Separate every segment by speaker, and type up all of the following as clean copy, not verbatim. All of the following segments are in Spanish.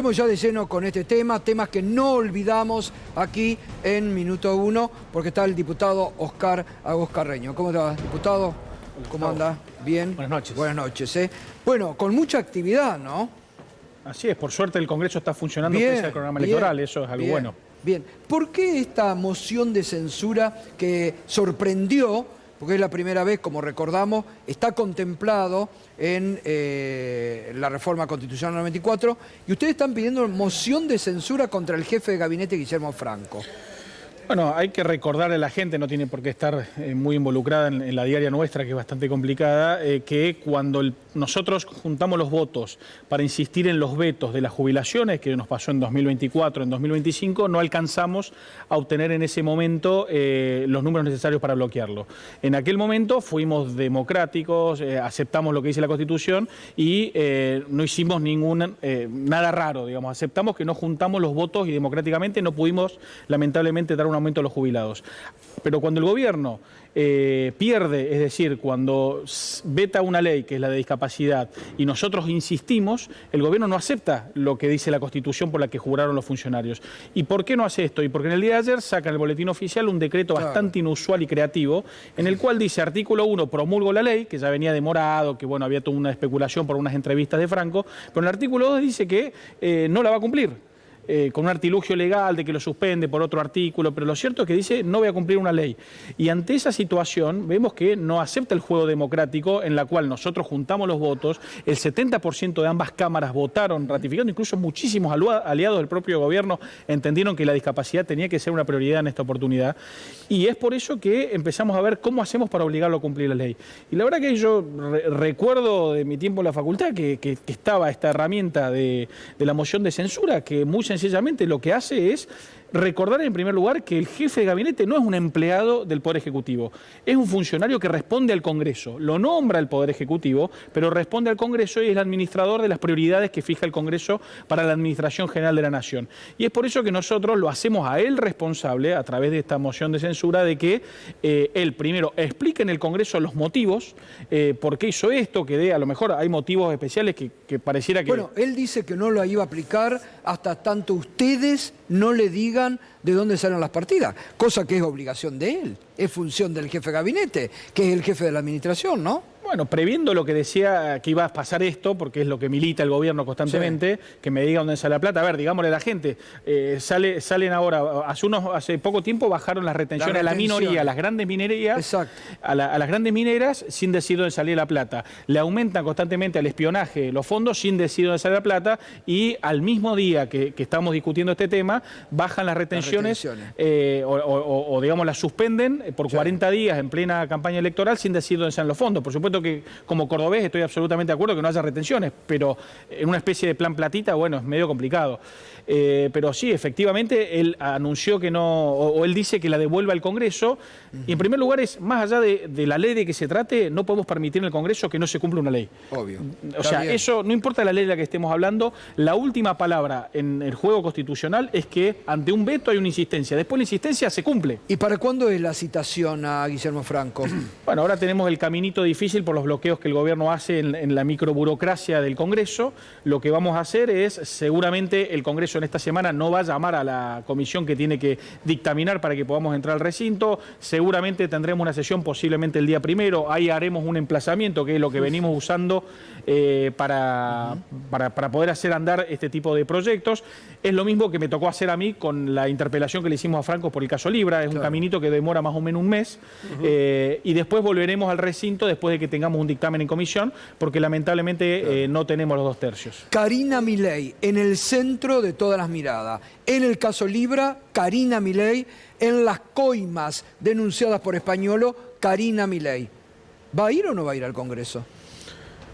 Speaker 1: Estamos ya de lleno con este tema, temas que no olvidamos aquí en Minuto Uno, porque está el diputado Oscar Agos Carreño. ¿Cómo te va, diputado? ¿Cómo anda? ¿Bien?
Speaker 2: Buenas noches.
Speaker 1: Buenas noches. Bueno, con mucha actividad, ¿no?
Speaker 2: Así es, por suerte el Congreso está funcionando
Speaker 1: Bien,
Speaker 2: pese al programa electoral, eso es algo bueno.
Speaker 1: Bien, ¿por qué esta moción de censura que sorprendió, porque es la primera vez, como recordamos, está contemplado en la reforma constitucional 94, y ustedes están pidiendo moción de censura contra el jefe de gabinete Guillermo Franco?
Speaker 2: Bueno, hay que recordarle a la gente, no tiene por qué estar muy involucrada en la diaria nuestra, que es bastante complicada, que cuando nosotros juntamos los votos para insistir en los vetos de las jubilaciones, que nos pasó en 2024, en 2025, no alcanzamos a obtener en ese momento los números necesarios para bloquearlo. En aquel momento fuimos democráticos, aceptamos lo que dice la Constitución y no hicimos nada raro, digamos. Aceptamos que no juntamos los votos y democráticamente no pudimos, lamentablemente, dar un aumento a los jubilados. Pero cuando el gobierno pierde, es decir, cuando veta una ley que es la de discapacidad y nosotros insistimos, el gobierno no acepta lo que dice la Constitución por la que juraron los funcionarios. ¿Y por qué no hace esto? Y porque en el día de ayer saca en el boletín oficial un decreto bastante inusual y creativo, en el cual dice, artículo 1, promulgo la ley, que ya venía demorado, que bueno, había toda una especulación por unas entrevistas de Franco, pero en el artículo 2 dice que no la va a cumplir. Con un artilugio legal de que lo suspende por otro artículo, pero lo cierto es que dice no voy a cumplir una ley. Y ante esa situación vemos que no acepta el juego democrático en la cual nosotros juntamos los votos, el 70% de ambas cámaras votaron ratificando, incluso muchísimos aliados del propio gobierno entendieron que la discapacidad tenía que ser una prioridad en esta oportunidad. Y es por eso que empezamos a ver cómo hacemos para obligarlo a cumplir la ley. Y la verdad que yo recuerdo de mi tiempo en la facultad que estaba esta herramienta de la moción de censura, que muy sencillamente lo que hace es recordar en primer lugar que el jefe de gabinete no es un empleado del Poder Ejecutivo, es un funcionario que responde al Congreso, lo nombra el Poder Ejecutivo, pero responde al Congreso y es el administrador de las prioridades que fija el Congreso para la Administración General de la Nación. Y es por eso que nosotros lo hacemos a él responsable, a través de esta moción de censura, de que él primero explique en el Congreso los motivos, por qué hizo esto, que a lo mejor hay motivos especiales que pareciera que...
Speaker 1: Bueno, él dice que no lo iba a aplicar hasta tanto ustedes no le digan de dónde salen las partidas, cosa que es obligación de él, es función del jefe de gabinete, que es el jefe de la administración, ¿no?
Speaker 2: Bueno, previendo lo que decía que iba a pasar esto, porque es lo que milita el gobierno constantemente, sí, que me diga dónde sale la plata. A ver, digámosle a la gente, salen ahora, hace poco tiempo bajaron las retenciones a la minoría, a las grandes minerías,
Speaker 1: exacto,
Speaker 2: a las grandes mineras sin decir dónde salía la plata. Le aumentan constantemente al espionaje los fondos sin decir dónde sale la plata y al mismo día que estamos discutiendo este tema, bajan las retenciones, o digamos las suspenden por 40 días en plena campaña electoral sin decir dónde salen los fondos. Por supuesto que como cordobés estoy absolutamente de acuerdo que no haya retenciones, pero en una especie de plan platita, bueno, es medio complicado. Pero sí, efectivamente, él anunció que no, o él dice que la devuelva al Congreso, y en primer lugar es, más allá de la ley de que se trate, no podemos permitir en el Congreso que no se cumpla una ley.
Speaker 1: Obvio.
Speaker 2: O sea, eso, no importa la ley de la que estemos hablando, la última palabra en el juego constitucional es que ante un veto hay una insistencia, después la insistencia se cumple.
Speaker 1: ¿Y para cuándo es la citación a Guillermo Franco?
Speaker 2: Bueno, ahora tenemos el caminito difícil por los bloqueos que el gobierno hace en la microburocracia del Congreso. Lo que vamos a hacer es, seguramente el Congreso en esta semana no va a llamar a la comisión que tiene que dictaminar para que podamos entrar al recinto. Seguramente tendremos una sesión posiblemente el día primero. Ahí haremos un emplazamiento, que es lo que venimos usando para poder hacer andar este tipo de proyectos. Es lo mismo que me tocó hacer a mí con la interpelación que le hicimos a Franco por el caso Libra. Es un caminito que demora más o menos un mes. Y después volveremos al recinto después de que tengamos un dictamen en comisión, porque lamentablemente no tenemos los 2 tercios.
Speaker 1: Karina Milei en el centro de todas las miradas. En el caso Libra, Karina Milei. En las coimas denunciadas por Españolo, Karina Milei. ¿Va a ir o no va a ir al Congreso?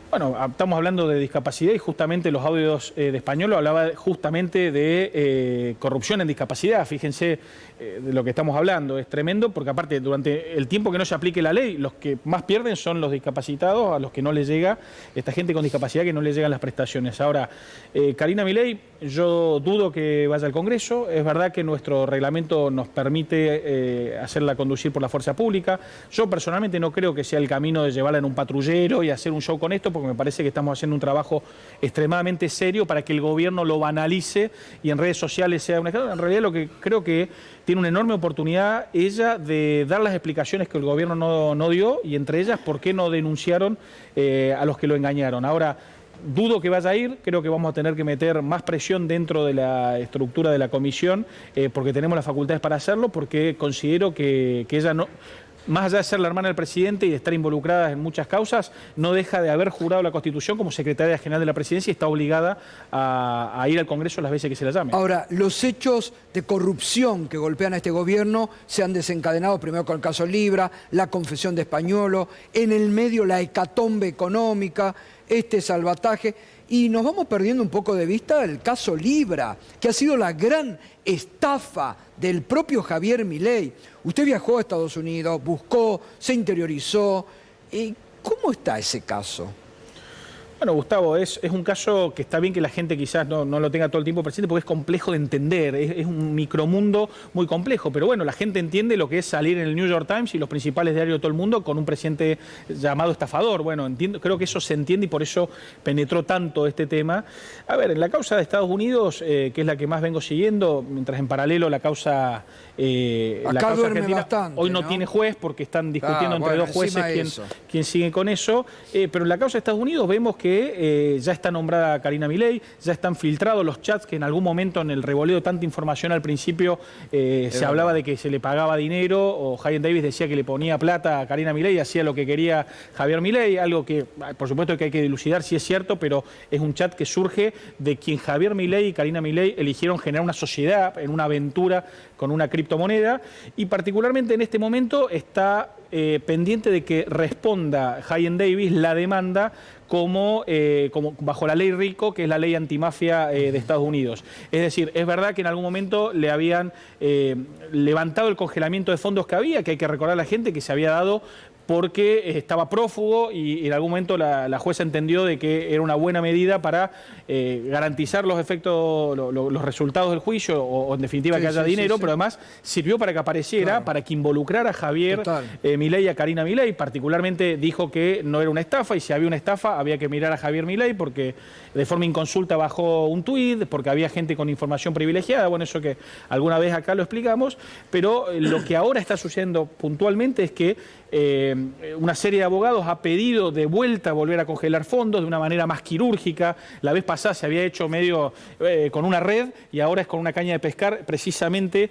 Speaker 2: Bueno, estamos hablando de discapacidad y justamente los audios de Españolo hablaba justamente de corrupción en discapacidad. Fíjense de lo que estamos hablando, es tremendo porque aparte durante el tiempo que no se aplique la ley, los que más pierden son los discapacitados, a los que no les llega, esta gente con discapacidad que no les llegan las prestaciones. Ahora, Karina Milei, yo dudo que vaya al Congreso, es verdad que nuestro reglamento nos permite hacerla conducir por la fuerza pública. Yo personalmente no creo que sea el camino de llevarla en un patrullero y hacer un show con esto, porque me parece que estamos haciendo un trabajo extremadamente serio para que el gobierno lo banalice y en redes sociales sea un ejemplo. En realidad lo que creo que tiene una enorme oportunidad ella de dar las explicaciones que el gobierno no dio, y entre ellas por qué no denunciaron a los que lo engañaron. Ahora, dudo que vaya a ir, creo que vamos a tener que meter más presión dentro de la estructura de la comisión, porque tenemos las facultades para hacerlo, porque considero que ella no, más allá de ser la hermana del presidente y de estar involucrada en muchas causas, no deja de haber jurado la Constitución como secretaria general de la Presidencia y está obligada a ir al Congreso las veces que se la llame.
Speaker 1: Ahora, los hechos de corrupción que golpean a este gobierno se han desencadenado primero con el caso Libra, la confesión de Españolo, en el medio la hecatombe económica, este salvataje, y nos vamos perdiendo un poco de vista el caso Libra, que ha sido la gran estafa del propio Javier Milei. Usted viajó a Estados Unidos, buscó, se interiorizó. ¿Cómo está ese caso?
Speaker 2: Bueno, Gustavo, es un caso que está bien que la gente quizás no lo tenga todo el tiempo presente porque es complejo de entender, es un micromundo muy complejo, pero bueno, la gente entiende lo que es salir en el New York Times y los principales diarios de todo el mundo con un presidente llamado estafador. Bueno, creo que eso se entiende y por eso penetró tanto este tema. A ver, en la causa de Estados Unidos, que es la que más vengo siguiendo, mientras en paralelo la causa argentina,
Speaker 1: bastante,
Speaker 2: hoy no tiene juez porque están discutiendo entre dos jueces quién sigue con eso, pero en la causa de Estados Unidos vemos que ya está nombrada Karina Milei, ya están filtrados los chats que en algún momento en el revoleo de tanta información al principio se hablaba de que se le pagaba dinero, o Jaime Davis decía que le ponía plata a Karina Milei y hacía lo que quería Javier Milei, algo que por supuesto que hay que dilucidar si es cierto, pero es un chat que surge de quien Javier Milei y Karina Milei eligieron generar una sociedad en una aventura con una criptomoneda, y particularmente en este momento está pendiente de que responda Jaime Davis la demanda como bajo la ley RICO, que es la ley antimafia de Estados Unidos. Es decir, es verdad que en algún momento le habían levantado el congelamiento de fondos que había, que hay que recordar a la gente que se había dado porque estaba prófugo y en algún momento la jueza entendió de que era una buena medida para garantizar los efectos, los resultados del juicio o en definitiva que haya dinero, pero además sirvió para que apareciera, para que involucrara a Javier Milei y a Karina Milei. Particularmente dijo que no era una estafa y si había una estafa había que mirar a Javier Milei porque de forma inconsulta bajó un tuit, porque había gente con información privilegiada, bueno, eso que alguna vez acá lo explicamos, pero lo que ahora está sucediendo puntualmente es que una serie de abogados ha pedido de vuelta volver a congelar fondos de una manera más quirúrgica. La vez pasada se había hecho medio con una red y ahora es con una caña de pescar precisamente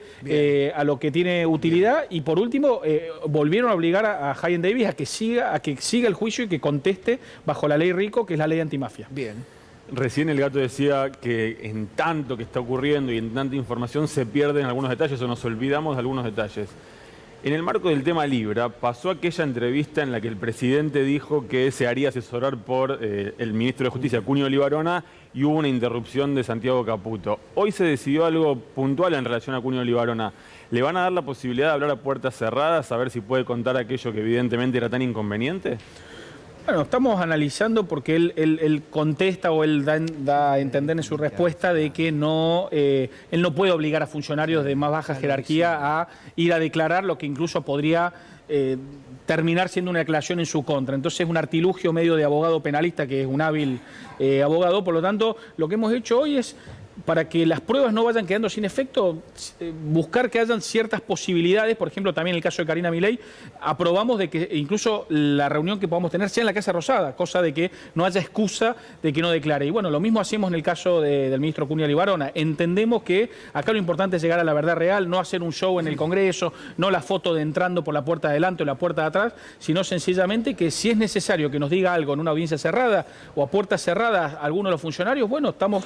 Speaker 2: a lo que tiene utilidad. Y por último, volvieron a obligar a Jaime Davis a que siga el juicio y que conteste bajo la ley RICO, que es la ley antimafia.
Speaker 1: Bien.
Speaker 3: Recién el Gato decía que en tanto que está ocurriendo y en tanta información se pierden algunos detalles o nos olvidamos de algunos detalles. En el marco del tema Libra, pasó aquella entrevista en la que el presidente dijo que se haría asesorar por el ministro de Justicia, Cunio Libarona, y hubo una interrupción de Santiago Caputo. Hoy se decidió algo puntual en relación a Cunio Libarona. ¿Le van a dar la posibilidad de hablar a puertas cerradas, a ver si puede contar aquello que evidentemente era tan inconveniente?
Speaker 2: Bueno, estamos analizando porque él contesta o él da a entender en su respuesta de que él no puede obligar a funcionarios de más baja jerarquía a ir a declarar lo que incluso podría terminar siendo una declaración en su contra. Entonces es un artilugio medio de abogado penalista que es un hábil abogado. Por lo tanto, lo que hemos hecho hoy es, para que las pruebas no vayan quedando sin efecto, buscar que hayan ciertas posibilidades. Por ejemplo, también en el caso de Karina Milei, aprobamos de que incluso la reunión que podamos tener sea en la Casa Rosada, cosa de que no haya excusa de que no declare. Y bueno, lo mismo hacemos en el caso del ministro Cunio Libarona. Entendemos que acá lo importante es llegar a la verdad real, no hacer un show en el Congreso, no la foto de entrando por la puerta de adelante o la puerta de atrás, sino sencillamente que si es necesario que nos diga algo en una audiencia cerrada o a puertas cerradas alguno de los funcionarios, bueno, estamos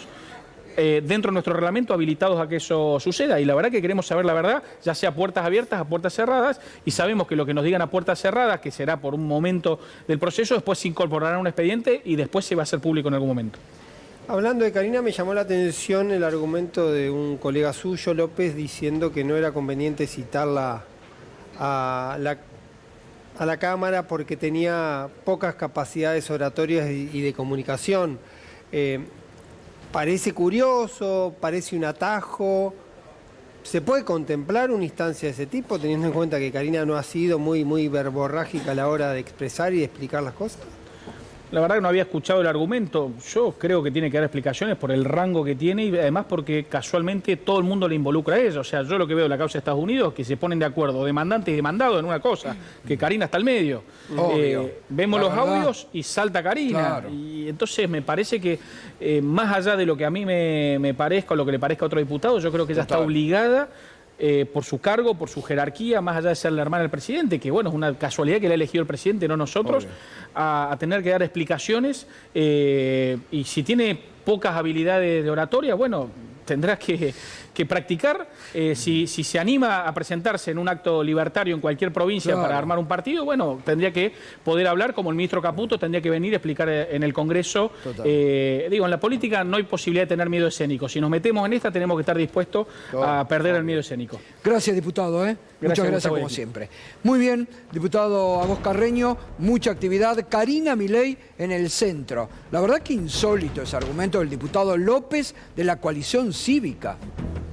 Speaker 2: dentro de nuestro reglamento habilitados a que eso suceda, y la verdad que queremos saber la verdad, ya sea a puertas abiertas, a puertas cerradas, y sabemos que lo que nos digan a puertas cerradas, que será por un momento del proceso, después se incorporará a un expediente y después se va a hacer público en algún momento.
Speaker 4: Hablando de Karina, me llamó la atención el argumento de un colega suyo, López, diciendo que no era conveniente citarla a la Cámara porque tenía pocas capacidades oratorias y de comunicación. Parece curioso, parece un atajo. ¿Se puede contemplar una instancia de ese tipo, teniendo en cuenta que Karina no ha sido muy verborrágica a la hora de expresar y de explicar las cosas?
Speaker 2: La verdad que no había escuchado el argumento. Yo creo que tiene que dar explicaciones por el rango que tiene y además porque casualmente todo el mundo le involucra a ella. O sea, yo lo que veo de la causa de Estados Unidos es que se ponen de acuerdo demandante y demandado en una cosa, que Karina está al medio. Vemos los audios y salta Karina.
Speaker 1: Claro.
Speaker 2: Y entonces me parece que más allá de lo que a mí me parezca o lo que le parezca a otro diputado, yo creo que ella está obligada por su cargo, por su jerarquía, más allá de ser la hermana del presidente, que bueno, es una casualidad que la ha elegido el presidente, no nosotros, a tener que dar explicaciones y si tiene pocas habilidades de oratoria, bueno, tendrá que practicar. Si se anima a presentarse en un acto libertario en cualquier provincia para armar un partido, bueno, tendría que poder hablar, como el ministro Caputo, tendría que venir a explicar en el Congreso. Digo, en la política no hay posibilidad de tener miedo escénico. Si nos metemos en esta, tenemos que estar dispuestos a perder el miedo escénico.
Speaker 1: Gracias, diputado. Muchas gracias como siempre. Muy bien, diputado Agos Carreño, mucha actividad. Karina Milei en el centro. La verdad que insólito ese argumento del diputado López de la coalición cívica.